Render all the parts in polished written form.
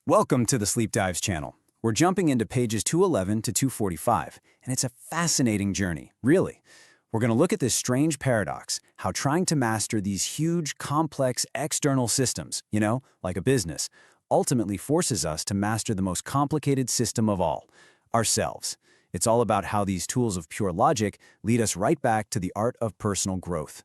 Welcome to the Sleep Dives channel. We're jumping into pages 211 to 245, and it's a fascinating journey, really. We're going to look at this strange paradox, how trying to master these huge, complex external systems, like a business, ultimately forces us to master the most complicated system of all, ourselves. It's all about how these tools of pure logic lead us right back to the art of personal growth.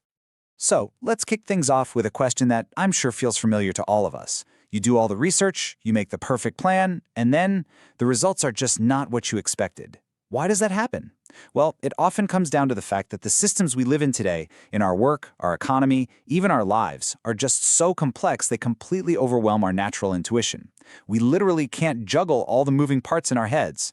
So, let's kick things off with a question that I'm sure feels familiar to all of us. You do all the research, you make the perfect plan, and then the results are just not what you expected. Why does that happen? Well, it often comes down to the fact that the systems we live in today, in our work, our economy, even our lives, are just so complex they completely overwhelm our natural intuition. We literally can't juggle all the moving parts in our heads.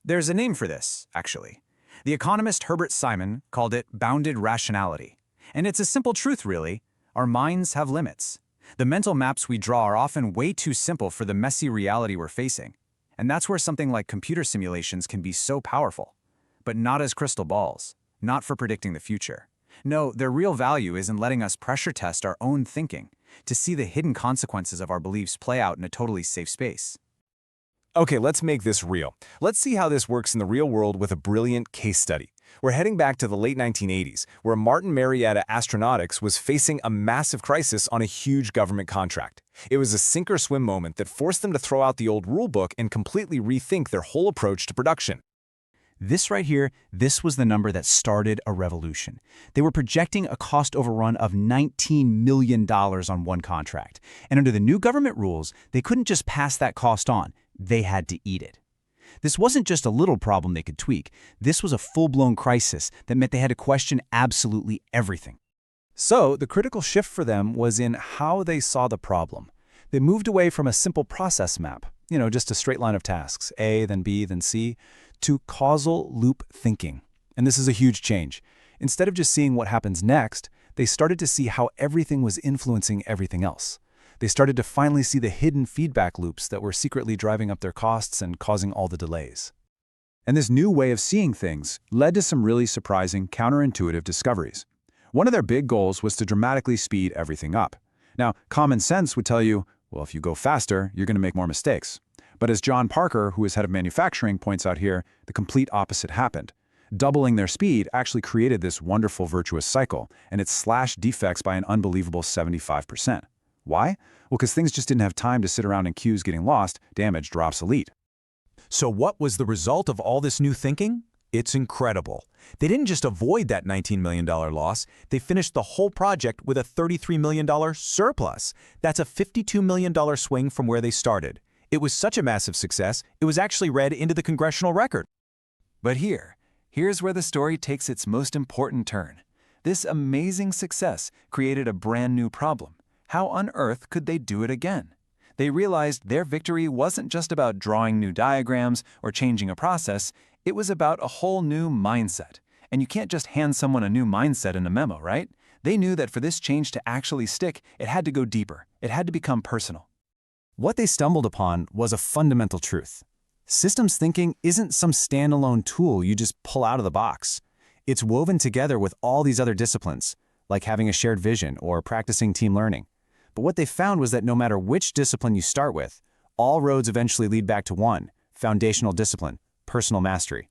There's a name for this, actually. The economist Herbert Simon called it bounded rationality. And it's a simple truth, really. Our minds have limits. The mental maps we draw are often way too simple for the messy reality we're facing. And that's where something like computer simulations can be so powerful. But not as crystal balls, not for predicting the future. No, their real value is in letting us pressure test our own thinking, to see the hidden consequences of our beliefs play out in a totally safe space. Okay, let's make this real. Let's see how this works in the real world with a brilliant case study. We're heading back to the late 1980s, where Martin Marietta Astronautics was facing a massive crisis on a huge government contract. It was a sink-or-swim moment that forced them to throw out the old rulebook and completely rethink their whole approach to production. This right here, this was the number that started a revolution. They were projecting a cost overrun of $19 million on one contract. And under the new government rules, they couldn't just pass that cost on. They had to eat it. This wasn't just a little problem they could tweak. This was a full-blown crisis that meant they had to question absolutely everything. So, the critical shift for them was in how they saw the problem. They moved away from a simple process map, just a straight line of tasks, A, then B, then C, to causal loop thinking. And this is a huge change. Instead of just seeing what happens next, they started to see how everything was influencing everything else. They started to finally see the hidden feedback loops that were secretly driving up their costs and causing all the delays. And this new way of seeing things led to some really surprising, counterintuitive discoveries. One of their big goals was to dramatically speed everything up. Now, common sense would tell you, well, if you go faster, you're going to make more mistakes. But as John Parker, who is head of manufacturing, points out here, the complete opposite happened. Doubling their speed actually created this wonderful virtuous cycle, and it slashed defects by an unbelievable 75%. Why? Well, because things just didn't have time to sit around in queues getting lost, damaged or obsolete. So what was the result of all this new thinking? It's incredible. They didn't just avoid that $19 million loss, they finished the whole project with a $33 million surplus. That's a $52 million swing from where they started. It was such a massive success, it was actually read into the congressional record. But here's where the story takes its most important turn. This amazing success created a brand new problem. How on earth could they do it again? They realized their victory wasn't just about drawing new diagrams or changing a process, it was about a whole new mindset. And you can't just hand someone a new mindset in a memo, right? They knew that for this change to actually stick, it had to go deeper. It had to become personal. What they stumbled upon was a fundamental truth. Systems thinking isn't some standalone tool you just pull out of the box. It's woven together with all these other disciplines, like having a shared vision or practicing team learning. But what they found was that no matter which discipline you start with, all roads eventually lead back to one, foundational discipline, personal mastery.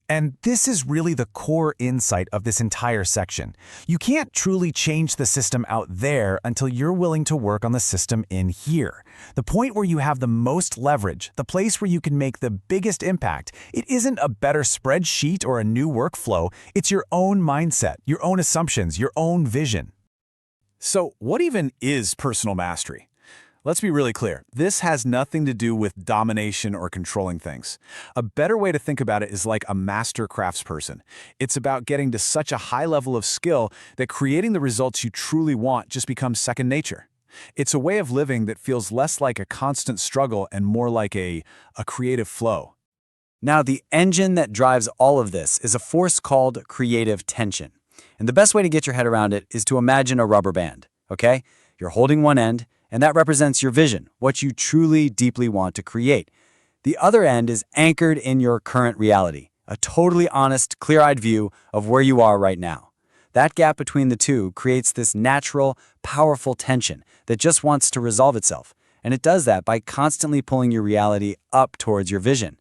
And this is really the core insight of this entire section. You can't truly change the system out there until you're willing to work on the system in here. The point where you have the most leverage, the place where you can make the biggest impact, it isn't a better spreadsheet or a new workflow, it's your own mindset, your own assumptions, your own vision. So, what even is personal mastery? Let's be really clear. This has nothing to do with domination or controlling things. A better way to think about it is like a master craftsperson. It's about getting to such a high level of skill that creating the results you truly want just becomes second nature. It's a way of living that feels less like a constant struggle and more like a creative flow. Now, the engine that drives all of this is a force called creative tension. And the best way to get your head around it is to imagine a rubber band, okay? You're holding one end, and that represents your vision, what you truly, deeply want to create. The other end is anchored in your current reality, a totally honest, clear-eyed view of where you are right now. That gap between the two creates this natural, powerful tension that just wants to resolve itself. And it does that by constantly pulling your reality up towards your vision.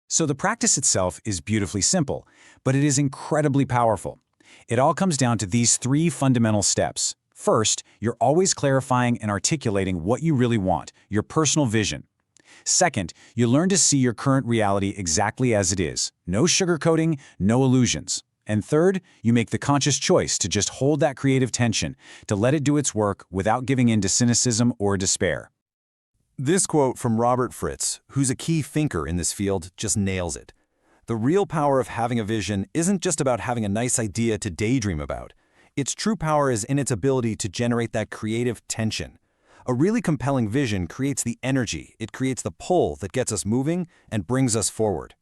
So the practice itself is beautifully simple, but it is incredibly powerful. It all comes down to these 3 fundamental steps. First, you're always clarifying and articulating what you really want, your personal vision. Second, you learn to see your current reality exactly as it is. No sugarcoating, no illusions. And third, you make the conscious choice to just hold that creative tension, to let it do its work without giving in to cynicism or despair. This quote from Robert Fritz, who's a key thinker in this field, just nails it. The real power of having a vision isn't just about having a nice idea to daydream about. Its true power is in its ability to generate that creative tension. A really compelling vision creates the energy, it creates the pull that gets us moving and brings us forward.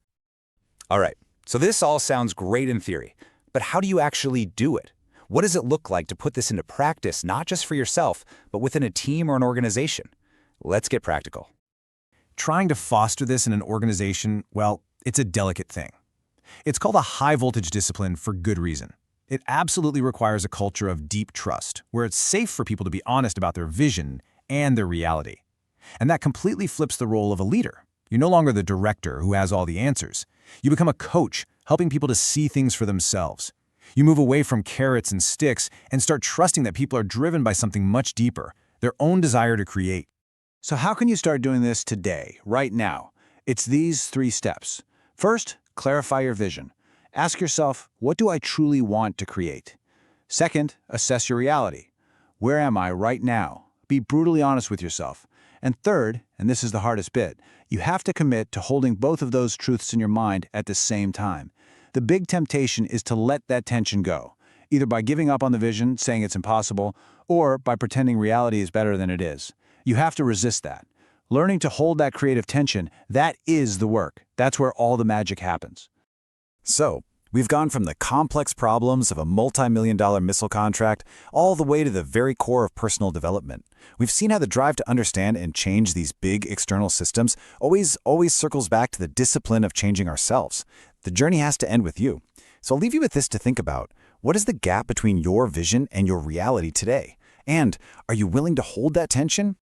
All right, so this all sounds great in theory, but how do you actually do it? What does it look like to put this into practice, not just for yourself, but within a team or an organization? Let's get practical. Trying to foster this in an organization, well, it's a delicate thing. It's called a high-voltage discipline for good reason. It absolutely requires a culture of deep trust, where it's safe for people to be honest about their vision and their reality. And that completely flips the role of a leader. You're no longer the director who has all the answers. You become a coach, helping people to see things for themselves. You move away from carrots and sticks and start trusting that people are driven by something much deeper, their own desire to create. So how can you start doing this today, right now? It's these 3 steps. First, clarify your vision. Ask yourself, what do I truly want to create? Second, assess your reality. Where am I right now? Be brutally honest with yourself. And third, and this is the hardest bit, you have to commit to holding both of those truths in your mind at the same time. The big temptation is to let that tension go, either by giving up on the vision, saying it's impossible, or by pretending reality is better than it is. You have to resist that. Learning to hold that creative tension, that is the work. That's where all the magic happens. So, we've gone from the complex problems of a multi-million-dollar missile contract all the way to the very core of personal development. We've seen how the drive to understand and change these big external systems always circles back to the discipline of changing ourselves. The journey has to end with you. So I'll leave you with this to think about. What is the gap between your vision and your reality today? And are you willing to hold that tension